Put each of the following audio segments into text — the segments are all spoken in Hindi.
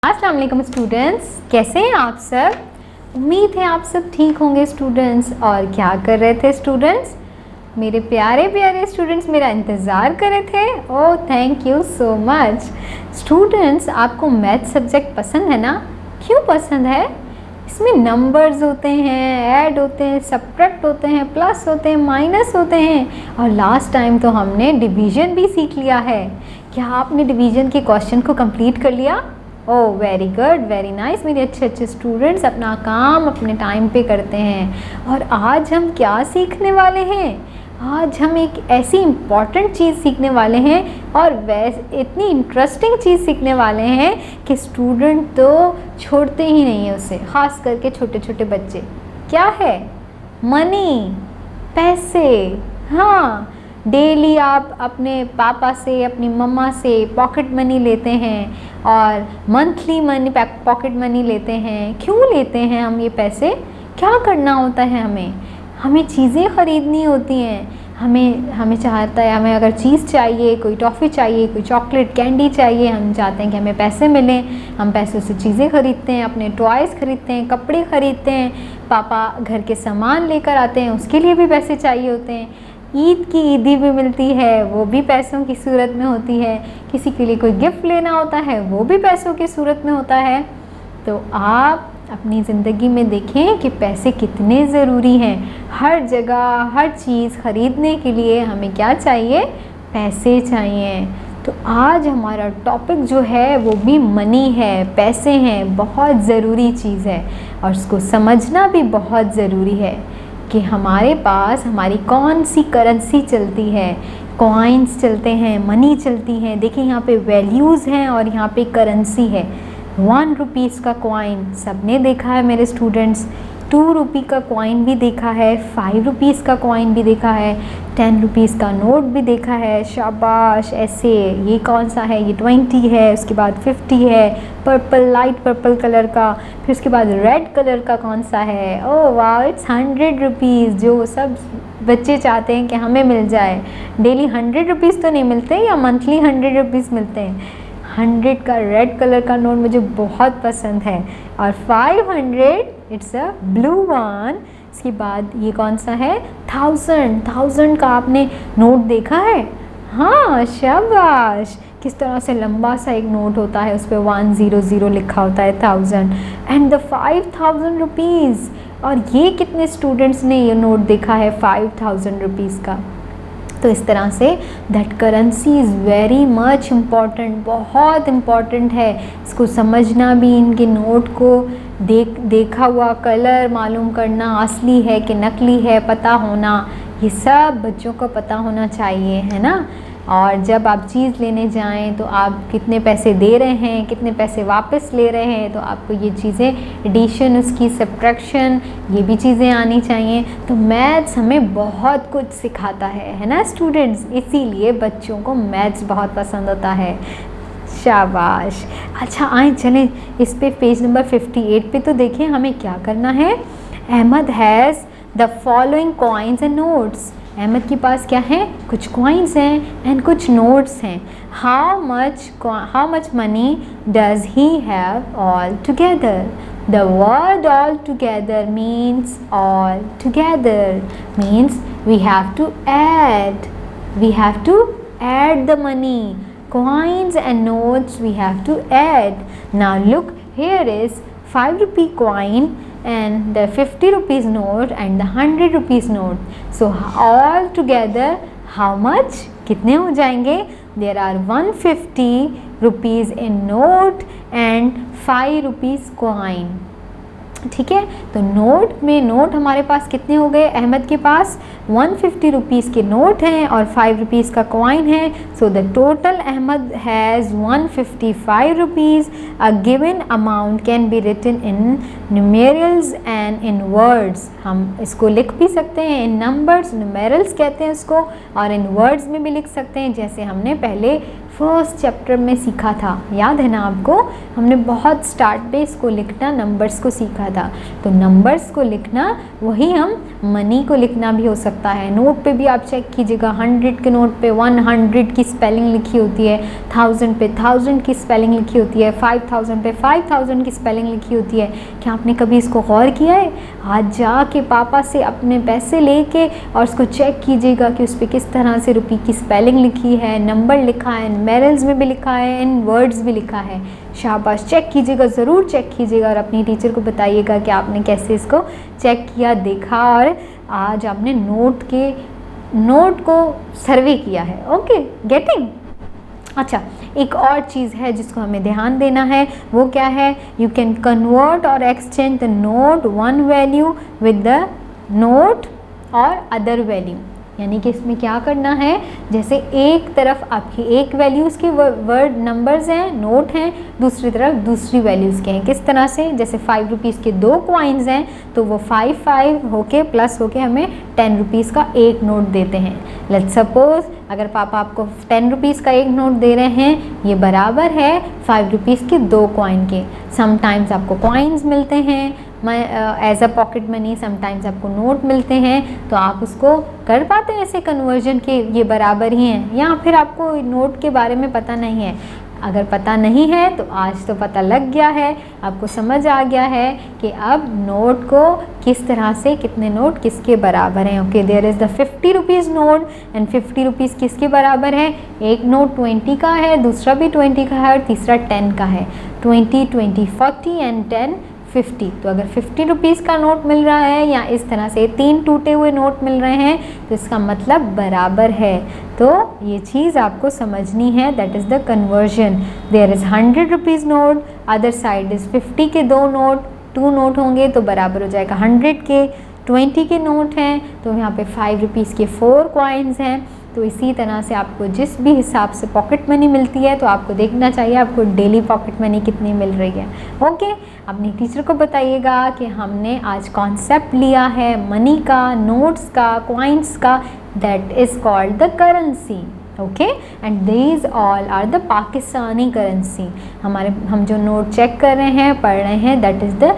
अस्सलाम वालेकुम स्टूडेंट्स, कैसे हैं आप सब। उम्मीद है आप सब ठीक होंगे स्टूडेंट्स। और क्या कर रहे थे स्टूडेंट्स? मेरे प्यारे प्यारे स्टूडेंट्स मेरा इंतज़ार कर रहे थे। Oh thank you so much. Students, आपको मैथ सब्जेक्ट पसंद है ना? क्यों पसंद है? इसमें नंबर्स होते हैं, ऐड होते हैं, सब्ट्रैक्ट होते हैं, प्लस होते हैं, माइनस होते हैं। और लास्ट टाइम तो हमने डिवीज़न भी सीख लिया है। क्या आपने डिवीज़न के क्वेश्चन को कंप्लीट कर लिया? Oh very good, very nice. मेरे अच्छे अच्छे स्टूडेंट्स अपना काम अपने टाइम पे करते हैं। और आज हम क्या सीखने वाले हैं? आज हम एक ऐसी इम्पॉर्टेंट चीज़ सीखने वाले हैं और वैसे इतनी इंटरेस्टिंग चीज़ सीखने वाले हैं कि स्टूडेंट तो छोड़ते ही नहीं है उसे, ख़ास करके छोटे छोटे बच्चे। क्या है? मनी, पैसे। हाँ, डेली आप अपने पापा से, अपनी मम्मा से पॉकेट मनी लेते हैं और मंथली मनी, पॉकेट मनी लेते हैं। क्यों लेते हैं हम ये पैसे? क्या करना होता है हमें चीज़ें ख़रीदनी होती हैं। हमें चाहता है, हमें अगर चीज़ चाहिए, कोई टॉफ़ी चाहिए, कोई चॉकलेट कैंडी चाहिए, हम चाहते हैं कि हमें पैसे मिलें। हम पैसों से चीज़ें ख़रीदते हैं, अपने टॉयज़ ख़रीदते हैं, कपड़े ख़रीदते हैं। पापा घर के सामान लेकर आते हैं, उसके लिए भी पैसे चाहिए होते हैं। ईद की ईदी भी मिलती है, वो भी पैसों की सूरत में होती है। किसी के लिए कोई गिफ्ट लेना होता है, वो भी पैसों की सूरत में होता है। तो आप अपनी ज़िंदगी में देखें कि पैसे कितने ज़रूरी हैं। हर जगह हर चीज़ ख़रीदने के लिए हमें क्या चाहिए? पैसे चाहिए। तो आज हमारा टॉपिक जो है वो भी मनी है, पैसे हैं। बहुत ज़रूरी चीज़ है और उसको समझना भी बहुत ज़रूरी है कि हमारे पास हमारी कौन सी करेंसी चलती है। कॉइन्स चलते हैं, मनी चलती हैं। देखिए यहाँ पे वैल्यूज़ हैं और यहाँ पे करेंसी है। 1 रुपीज़ का कॉइन सबने देखा है मेरे स्टूडेंट्स। 2 रुपये का कॉइन भी देखा है, 5 रुपीज़ का कॉइन भी देखा है, 10 रुपीज़ का नोट भी देखा है। शाबाश। ऐसे ये कौन सा है? ये 20 है, उसके बाद 50 है, पर्पल, लाइट पर्पल कलर का। फिर उसके बाद रेड कलर का कौन सा है? ओह वाह, इट्स 100 रुपीज़, जो सब बच्चे चाहते हैं कि हमें मिल जाए। डेली 100 रुपीज़ तो नहीं मिलते, या मंथली 100 रुपीज़ मिलते हैं। 100 का रेड कलर का नोट मुझे बहुत पसंद है। और 500, इट्स अ ब्लू वन। इसके बाद ये कौन सा है? 1000 का आपने नोट देखा है? हाँ शाबाश। किस तरह से लंबा सा एक नोट होता है, उस पर 100 लिखा होता है, 1000। And the 5000 rupees. और ये कितने स्टूडेंट्स ने ये नोट देखा है 5000 रुपीज़ का? तो इस तरह say that currency is very much important, बहुत इम्पॉर्टेंट है। इसको समझना भी, इनके नोट को देखा हुआ कलर मालूम करना, असली है कि नकली है पता होना, ये सब बच्चों को पता होना चाहिए, है ना। और जब आप चीज़ लेने जाएं तो आप कितने पैसे दे रहे हैं, कितने पैसे वापस ले रहे हैं, तो आपको ये चीज़ें, एडिशन, उसकी सब्ट्रैक्शन, ये भी चीज़ें आनी चाहिए। तो मैथ्स हमें बहुत कुछ सिखाता है ना स्टूडेंट्स। इसीलिए बच्चों को मैथ्स बहुत पसंद होता है। शाबाश। अच्छा आए चलें इस पे पेज नंबर 58 पे तो देखें हमें क्या करना है। Ahmad has the following coins and notes. Ahmad के पास क्या है? कुछ कॉइन्स हैं एंड कुछ नोट्स हैं। How much money does he have all together? The word all together means all together, means we have to add the money. Coins and notes we have to add. Now look, here is 5 rupee coin and the 50 rupees note and the 100 rupees note. So all together how much? कितने हो जाएंगे? There are 150 rupees in note and 5 rupees coin. ठीक है, तो नोट हमारे पास कितने हो गए? अहमद के पास 150 रुपीज़ के नोट हैं और 5 रुपीज़ का कॉइन है। So the total Ahmad has 155 rupees. A given amount can be written in numerals and in words. हम इसको लिख भी सकते हैं इन नंबर्स, न्यूमेरल्स कहते हैं इसको, और इन वर्ड्स में भी लिख सकते हैं, जैसे हमने पहले फर्स्ट चैप्टर में सीखा था, याद है ना आपको? हमने बहुत स्टार्ट पे इसको लिखना, नंबर्स को सीखा था। तो नंबर्स को लिखना वही हम मनी को लिखना भी हो सकता है। नोट पे भी आप चेक कीजिएगा, 100 के नोट पे 100 की स्पेलिंग लिखी होती है, 1000 पे 1000 की स्पेलिंग लिखी होती है, 5000 पे 5000 की स्पेलिंग लिखी होती है। क्या आपने कभी इसको गौर किया है? आज जाके पापा से अपने पैसे लेके और उसको चेक कीजिएगा कि उस पर किस तरह से रुपये की स्पेलिंग लिखी है, नंबर लिखा है, नुमेरल्स में भी लिखा है, इन वर्ड्स भी लिखा है। शाबाश, चेक कीजिएगा, ज़रूर चेक कीजिएगा और अपनी टीचर को बताइएगा कि आपने कैसे इसको चेक किया, देखा और आज आपने नोट को सर्वे किया है। Okay, getting? अच्छा, एक और चीज़ है जिसको हमें ध्यान देना है, वो क्या है? यू कैन कन्वर्ट और exchange the note one value with the note और अदर वैल्यू। यानी कि इसमें क्या करना है, जैसे एक तरफ आपकी एक वैल्यूज़ के वर्ड नंबर्स हैं, नोट हैं, दूसरी तरफ दूसरी वैल्यूज़ के हैं। किस तरह से? जैसे 5 रुपीज़ के 2 कॉइन्स हैं तो वो 5 होके प्लस होके हमें 10 रुपीज़ का एक नोट देते हैं। लेट्स सपोज अगर पापा आपको 10 रुपीज़ का एक नोट दे रहे हैं, ये बराबर है 5 रुपीज़ के 2 कॉइन के। समटाइम्स आपको कॉइन्स मिलते हैं as a pocket money, sometimes आपको नोट मिलते हैं, तो आप उसको कर पाते हैं ऐसे कन्वर्जन के ये बराबर ही हैं, या फिर आपको नोट के बारे में पता नहीं है। अगर पता नहीं है तो आज तो पता लग गया है, आपको समझ आ गया है कि अब नोट को किस तरह से, कितने नोट किसके बराबर हैं। Okay, there is the 50 rupees note and 50 rupees किसके बराबर है? एक नोट 20 का है, दूसरा भी 20 का है और तीसरा 10 का है। 20, 20, 40 एंड 10, 50। तो अगर 50 रुपीज़ का नोट मिल रहा है या इस तरह से 3 टूटे हुए नोट मिल रहे हैं तो इसका मतलब बराबर है। तो ये चीज़ आपको समझनी है, that is the conversion. There is 100 rupees note, other side is 50 के 2 नोट होंगे तो बराबर हो जाएगा 100 के। 20 के नोट हैं तो यहाँ पे 5 रुपीज़ के 4 कॉइन्स हैं। तो इसी तरह से आपको जिस भी हिसाब से पॉकेट मनी मिलती है तो आपको देखना चाहिए आपको डेली पॉकेट मनी कितनी मिल रही है। ओके, अपनी टीचर को बताइएगा कि हमने आज कॉन्सेप्ट लिया है मनी का, नोट्स का, कॉइन्स का, that is called the currency. Okay, and these all are the Pakistani currency. हम जो नोट चेक कर रहे हैं, पढ़ रहे हैं, that is the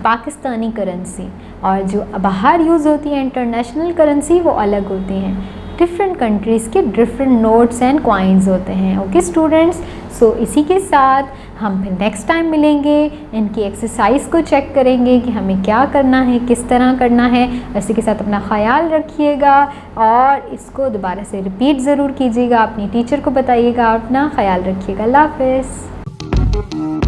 Pakistani currency. और जो बाहर यूज़ होती है इंटरनेशनल करेंसी वो अलग होती हैं। डिफरेंट कंट्रीज़ के डिफरेंट नोट्स एंड कॉइन्स होते हैं। ओके स्टूडेंट्स, सो इसी के साथ हम फिर नेक्स्ट टाइम मिलेंगे, इनकी एक्सरसाइज को चेक करेंगे कि हमें क्या करना है, किस तरह करना है। इसी के साथ अपना ख्याल रखिएगा और इसको दोबारा से रिपीट ज़रूर कीजिएगा, अपनी टीचर को बताइएगा, अपना ख्याल रखिएगा। अल्लाह हाफ़िज़।